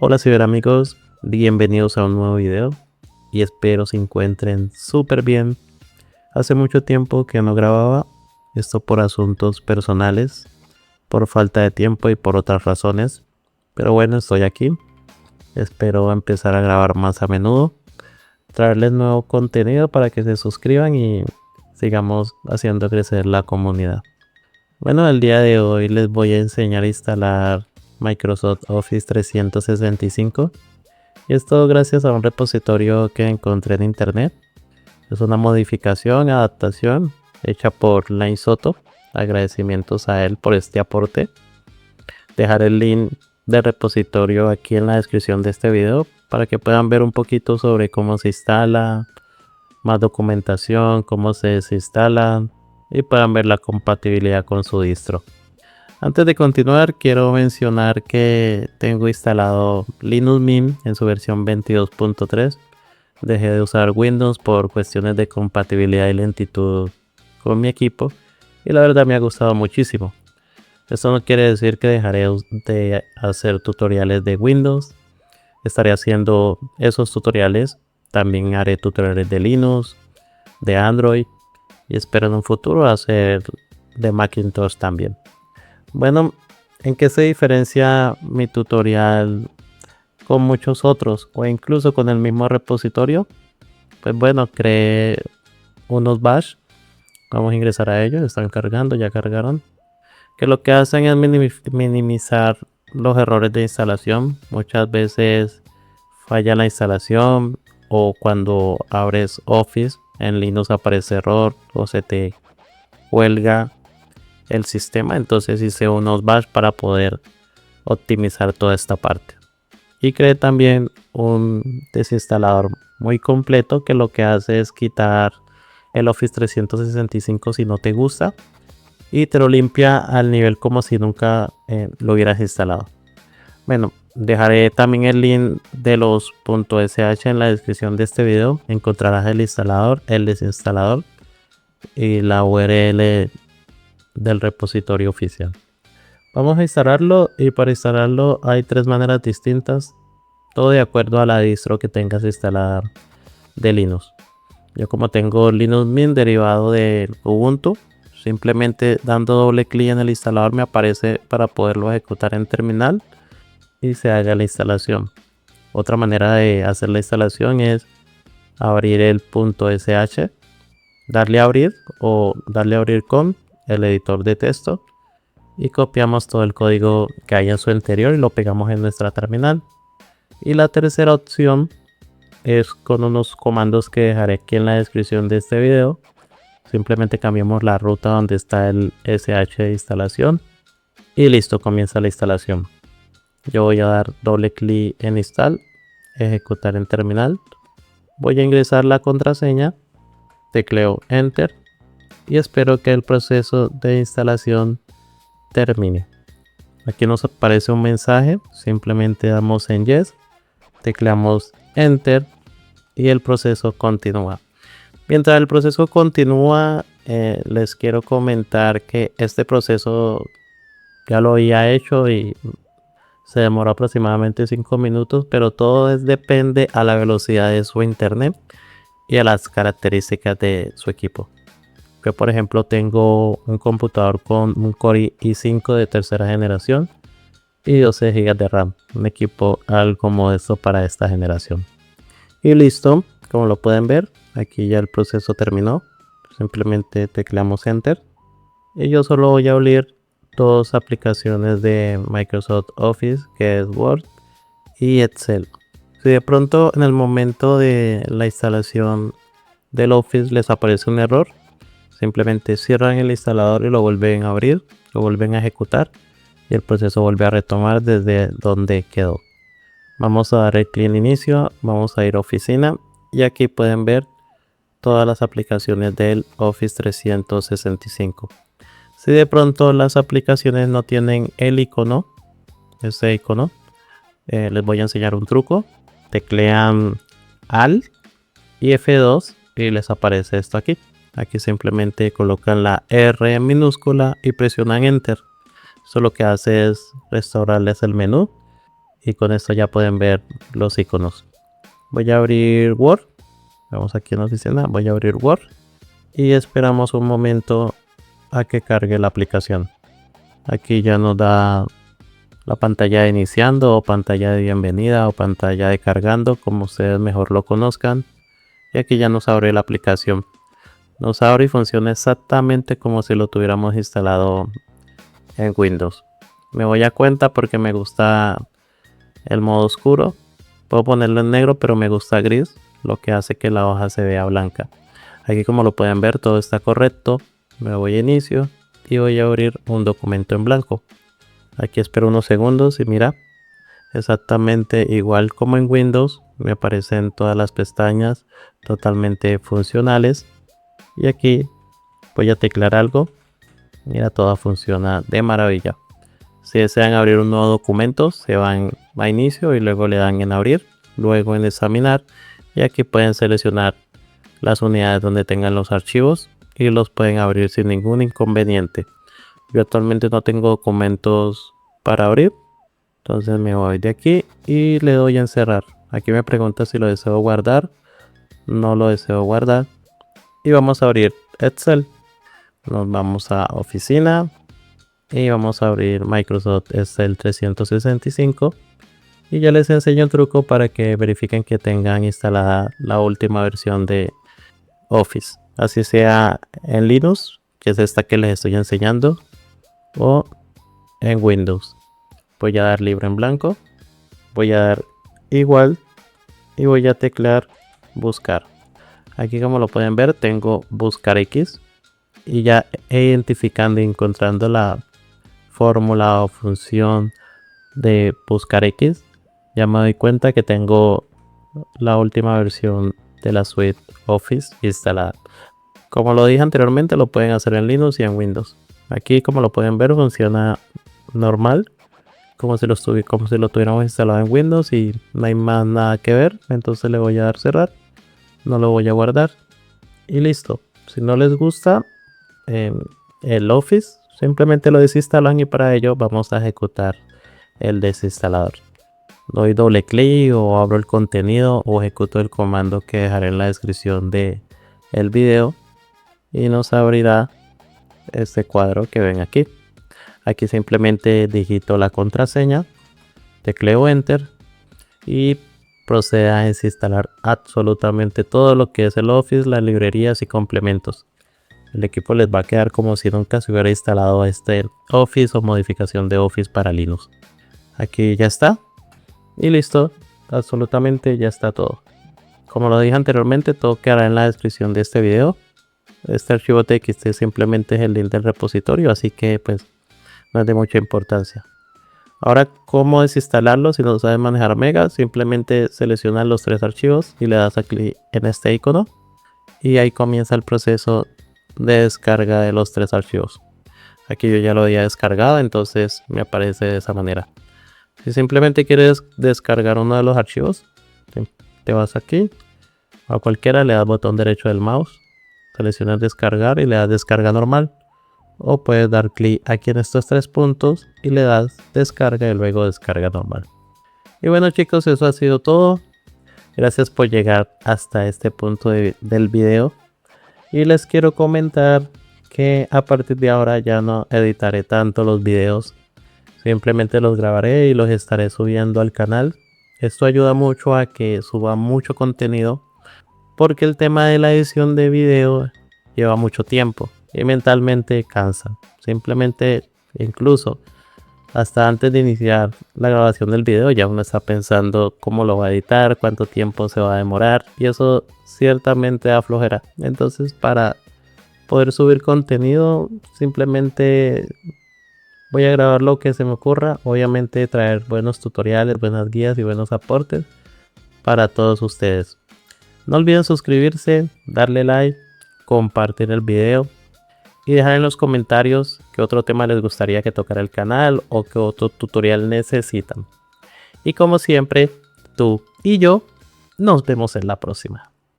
Hola ciberamigos, bienvenidos a un nuevo video y espero se encuentren súper bien. Hace mucho tiempo que no grababa, esto por asuntos personales, por falta de tiempo y por otras razones, pero bueno, estoy aquí. Espero empezar a grabar más a menudo, traerles nuevo contenido para que se suscriban y sigamos haciendo crecer la comunidad. Bueno, el día de hoy les voy a enseñar a instalar Microsoft Office 365. Y es todo gracias a un repositorio que encontré en internet. Es una modificación, adaptación hecha por Line Soto. Agradecimientos a él por este aporte. Dejaré el link del repositorio aquí en la descripción de este video para que puedan ver un poquito sobre cómo se instala, más documentación, cómo se desinstala y puedan ver la compatibilidad con su distro. Antes de continuar, quiero mencionar que tengo instalado Linux Mint en su versión 22.3. Dejé de usar Windows por cuestiones de compatibilidad y lentitud con mi equipo y la verdad me ha gustado muchísimo. Esto no quiere decir que dejaré de hacer tutoriales de Windows. Estaré haciendo esos tutoriales. También haré tutoriales de Linux, de Android y espero en un futuro hacer de Macintosh también. Bueno, ¿en qué se diferencia mi tutorial con muchos otros o incluso con el mismo repositorio? Pues bueno, creé unos bash. Vamos a ingresar a ellos, están cargando, ya cargaron. Que lo que hacen es minimizar los errores de instalación. Muchas veces falla la instalación o cuando abres Office en Linux aparece error o se te cuelga el sistema. Entonces hice unos bash para poder optimizar toda esta parte. Y creé también un desinstalador muy completo que lo que hace es quitar el Office 365 si no te gusta y te lo limpia al nivel como si nunca lo hubieras instalado. Bueno, dejaré también el link de los .sh en la descripción de este video. Encontrarás el instalador, el desinstalador y la URL del repositorio oficial. Vamos a instalarlo y para instalarlo hay tres maneras distintas, todo de acuerdo a la distro que tengas instalada de Linux. Yo como tengo Linux Mint derivado de Ubuntu, simplemente dando doble clic en el instalador me aparece para poderlo ejecutar en terminal y se haga la instalación. Otra manera de hacer la instalación es abrir el .sh, darle a abrir o darle a abrir con el editor de texto y copiamos todo el código que hay en su interior y lo pegamos en nuestra terminal. Y la tercera opción es con unos comandos que dejaré aquí en la descripción de este video. Simplemente cambiamos la ruta donde está el sh de instalación y listo, comienza la instalación. Yo voy a dar doble clic en install, ejecutar en terminal, voy a ingresar la contraseña, tecleo enter y espero que el proceso de instalación termine. Aquí nos aparece un mensaje, simplemente damos en yes, tecleamos enter y el proceso continúa. Mientras el proceso continúa, les quiero comentar que este proceso ya lo había hecho y se demoró aproximadamente 5 minutos, pero todo depende a la velocidad de su internet y a las características de su equipo. Yo por ejemplo tengo un computador con un Core i5 de tercera generación y 12 GB de RAM, un equipo algo modesto para esta generación. Y listo, como lo pueden ver, aquí ya el proceso terminó. Simplemente tecleamos enter y yo solo voy a abrir dos aplicaciones de Microsoft Office, que es Word y Excel. Si de pronto en el momento de la instalación del Office les aparece un error, simplemente cierran el instalador y lo vuelven a abrir, lo vuelven a ejecutar y el proceso vuelve a retomar desde donde quedó. Vamos a dar el clic en inicio, vamos a ir a oficina y aquí pueden ver todas las aplicaciones del Office 365. Si de pronto las aplicaciones no tienen el icono, este icono, les voy a enseñar un truco. Teclean Alt y F2 y les aparece esto aquí. Aquí simplemente colocan la R en minúscula y presionan Enter. Eso lo que hace es restaurarles el menú y con esto ya pueden ver los iconos. Voy a abrir Word. Vamos aquí en la oficina, voy a abrir Word y esperamos un momento a que cargue la aplicación. Aquí ya nos da la pantalla de iniciando o pantalla de bienvenida o pantalla de cargando, como ustedes mejor lo conozcan. Y aquí ya nos abre la aplicación. Nos abre y funciona exactamente como si lo tuviéramos instalado en Windows. Me voy a cuenta porque me gusta el modo oscuro. Puedo ponerlo en negro, pero me gusta gris, lo que hace que la hoja se vea blanca. Aquí, como lo pueden ver, todo está correcto. Me voy a inicio y voy a abrir un documento en blanco. Aquí espero unos segundos y mira, exactamente igual como en Windows, me aparecen todas las pestañas totalmente funcionales. Y aquí voy a teclear algo. Mira, todo funciona de maravilla. Si desean abrir un nuevo documento, se van a inicio y luego le dan en abrir, luego en examinar, y aquí pueden seleccionar las unidades donde tengan los archivos y los pueden abrir sin ningún inconveniente. Yo actualmente no tengo documentos para abrir, entonces me voy de aquí y le doy a encerrar. Aquí me pregunta si lo deseo guardar. No lo deseo guardar. Y vamos a abrir Excel. Nos vamos a oficina y vamos a abrir Microsoft Excel 365. Y ya les enseño el truco para que verifiquen que tengan instalada la última versión de Office. Así sea en Linux, que es esta que les estoy enseñando, o en Windows. Voy a dar libre en blanco, voy a dar igual y voy a teclear buscar. Aquí, como lo pueden ver, tengo buscar X y ya identificando y encontrando la fórmula o función de buscar X, ya me doy cuenta que tengo la última versión de la suite Office instalada. Como lo dije anteriormente, lo pueden hacer en Linux y en Windows. Aquí, como lo pueden ver, funciona normal, como si lo tuviéramos instalado en Windows y no hay más nada que ver. Entonces le voy a dar cerrar, no lo voy a guardar y listo. Si no les gusta el Office, simplemente lo desinstalan y para ello vamos a ejecutar el desinstalador. Doy doble clic o abro el contenido o ejecuto el comando que dejaré en la descripción de el video y nos abrirá este cuadro que ven aquí. Aquí simplemente digito la contraseña, tecleo Enter y proceda a desinstalar absolutamente todo lo que es el Office, las librerías y complementos. El equipo les va a quedar como si nunca se hubiera instalado este Office o modificación de Office para Linux. Aquí ya está y listo, absolutamente ya está todo. Como lo dije anteriormente, todo quedará en la descripción de este video. Este archivo TXT simplemente es el link del repositorio, así que pues no es de mucha importancia. Ahora, ¿cómo desinstalarlo si no sabes manejar Mega? Simplemente seleccionas los tres archivos y le das a clic en este icono y ahí comienza el proceso de descarga de los tres archivos. Aquí yo ya lo había descargado, entonces me aparece de esa manera. Si simplemente quieres descargar uno de los archivos, te vas aquí a cualquiera, le das botón derecho del mouse, seleccionas descargar y le das descarga normal. O puedes dar clic aquí en estos tres puntos y le das descarga y luego descarga normal. Y bueno, chicos, eso ha sido todo. Gracias por llegar hasta este punto del video. Y les quiero comentar que a partir de ahora ya no editaré tanto los videos. Simplemente los grabaré y los estaré subiendo al canal. Esto ayuda mucho a que suba mucho contenido, porque el tema de la edición de video lleva mucho tiempo y mentalmente cansa. Simplemente, incluso hasta antes de iniciar la grabación del video, ya uno está pensando cómo lo va a editar, cuánto tiempo se va a demorar, y eso ciertamente da flojera. Entonces, para poder subir contenido, simplemente voy a grabar lo que se me ocurra. Obviamente traer buenos tutoriales, buenas guías y buenos aportes para todos ustedes. No olviden suscribirse, darle like, compartir el video y dejar en los comentarios qué otro tema les gustaría que tocara el canal o qué otro tutorial necesitan. Y como siempre, tú y yo nos vemos en la próxima.